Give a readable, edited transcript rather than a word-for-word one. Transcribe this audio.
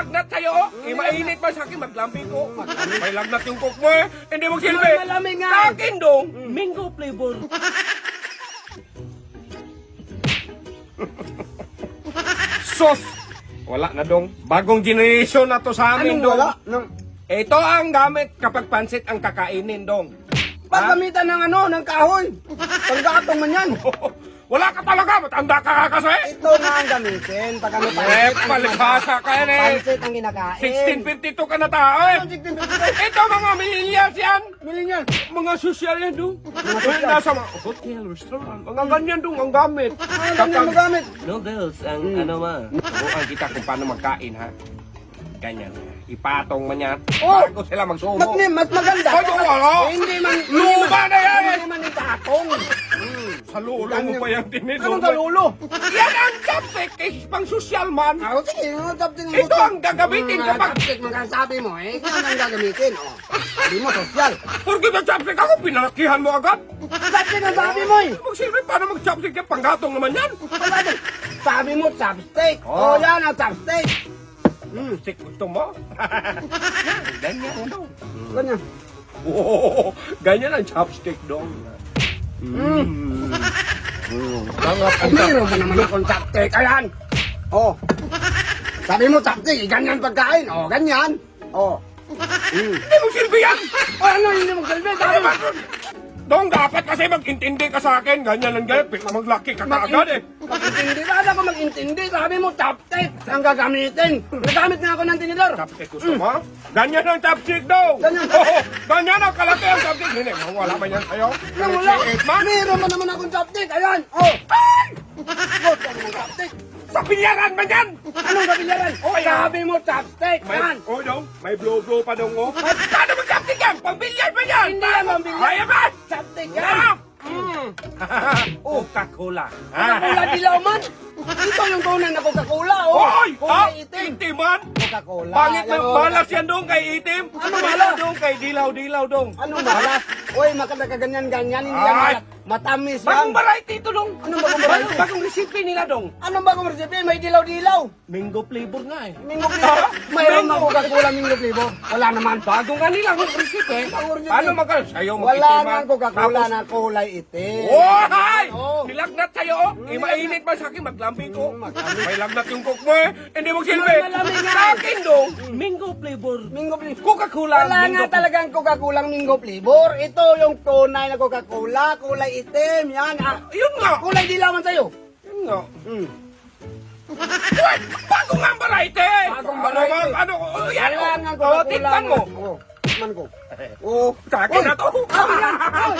nilagnat sa'yo, oh. Mainit pa sa akin, maglambi ko. May lagnat yung cook mo, eh. Hindi mo silbi. Malamig nga. Sa akin, dong. Mango flavor. Sos! Wala na, dong. Bagong generation na to sa amin, Anong dong. wala? Nang Ito ang gamit kapag pansit ang kakainin, dong. paggamitan ng ano, ng kahoy. Panggatong man yan. Wala ka talaga, matanda ka kasi. Ito na ang gamitin. Pag ano, Eh, palibhasa ka yan, eh. Pansit ang kinakain. 1652 ka na tao, eh. 1652. Ito mga millennials yan. Millennial. Mga social yan, dong. Mga social. Nasa mga hotel, restaurant. Mga ganyan, dong, ang gamit. Ano ganyan mo gamit? Noodles, ang ano ma. Turuan kita kung paano magkain, ha? Ganyan. Ipatong man yan. Oh! Bago sila magsubo. Mas maganda. Ano, ano? Hindi man. Luma na yan, eh. Hindi man itatong. Sa lulo mo pa yan tinidor. Anong kalulo? Yan ang chopstick, eh, pang social man. Ako, sige. Ano chopstick mo? Ito ang gagamitin kapag... Chopstick, magkasabi mo eh. Ito ang gagamitin. Oh. Hindi mo social. Porque may chopstick ako, pinalakihan mo agad. Chopstick ang sabi mo eh. Magsilbi, paano mag-chopstick yan? Panggatong naman yan. Sabi mo chopstick. Oh. Oh, yan ang chopstick. Stick gusto mo? Ganyan, ano? Ganyan. Oo, ganyan ang chopstick, dong. Langap ang Mayroon ba naman akong chopstick? Ayan. Oh. Sabi mo chopstick, ganyan pagkain. Oh, ganyan. Oh. Hindi mo silbi yan! Oh, ano hindi mo galbe? Sabi mo. Dong, dapat kasi mag-intindi ka sa akin. Ganyan ang ganyan. Maglaki ka kaagad, eh. Mag-intindi. Bakit ako mag-intindi? Sabi mo chopstick ang gagamitin. Nagamit nga ako ng tinidor. Chopstick gusto mo? Ganyan ang chopstick daw! Ganyan. Oo, ganyan ang kalaki ang chopstick. Hindi, wala ba yan sa'yo? Nang wala. Mayroon ba naman akong chopstick? Ayan. Oh. Gusto ko ng chopstick. Sa pilyaran ba yan? Anong kabilyaran? Oh, yan. Sabi mo chopstick. Yan. Oh, dong, may blow-blow pa dong, oh. Paano mo chopstick yan? Pang-bilyar ba yan? Hindi yan pang-bilyar. Ay, ba? Chopstick Ah! yan. Coca-Cola. Coca-Cola dilaw man. Ito yung tunay na Coca-Cola. Oh. Hoy! Kulay itim. Itiman? Coca-Cola. Pangit na Yan, oh. balas yan dong kay itim. Ano Dilaw balas? dong kay dilaw dong. Anong balas? Uy, makadaganyan-ganyan. Hindi yan Ay. balas. Matamis yan. Bagong variety ito dong. Anong bagong variety? Bagong recipe nila dong. Anong bagong recipe? May dilaw-dilaw. Mango flavor nga eh. Mingo flavor. Mayroon na Coca-Cola mingo flavor. Wala naman. Bagong nga nila kung recipe. Bagong recipe. Paano magkano? Sa'yo Wala mag-itiman. nang Coca-Cola Tapos- na kulay itim. Oh, hay! Oo. Nilagnat sa'yo, oh. Mainit pa sa akin, maglambi ko. May lagnat yung cook mo, eh. Hindi mo silbi. Malamig nga. Sa akin, dong. Mango flavor. Mingo flavor. Coca-Cola. Wala nga talagang Coca-Cola mingo flavor. Ito yung tunay na Coca-Cola. Kulay itim. Yan. Ah, Yun nga. kulay dilaw man sa'yo. Yun nga. Hmm. Wait, bago nga ang variety. Bagong variety. Ano, oh, yan, Wala oh. nga Oh, tikman mo. Oh, tikman ko. Oh. Sa akin na to. Akin yan. Oy.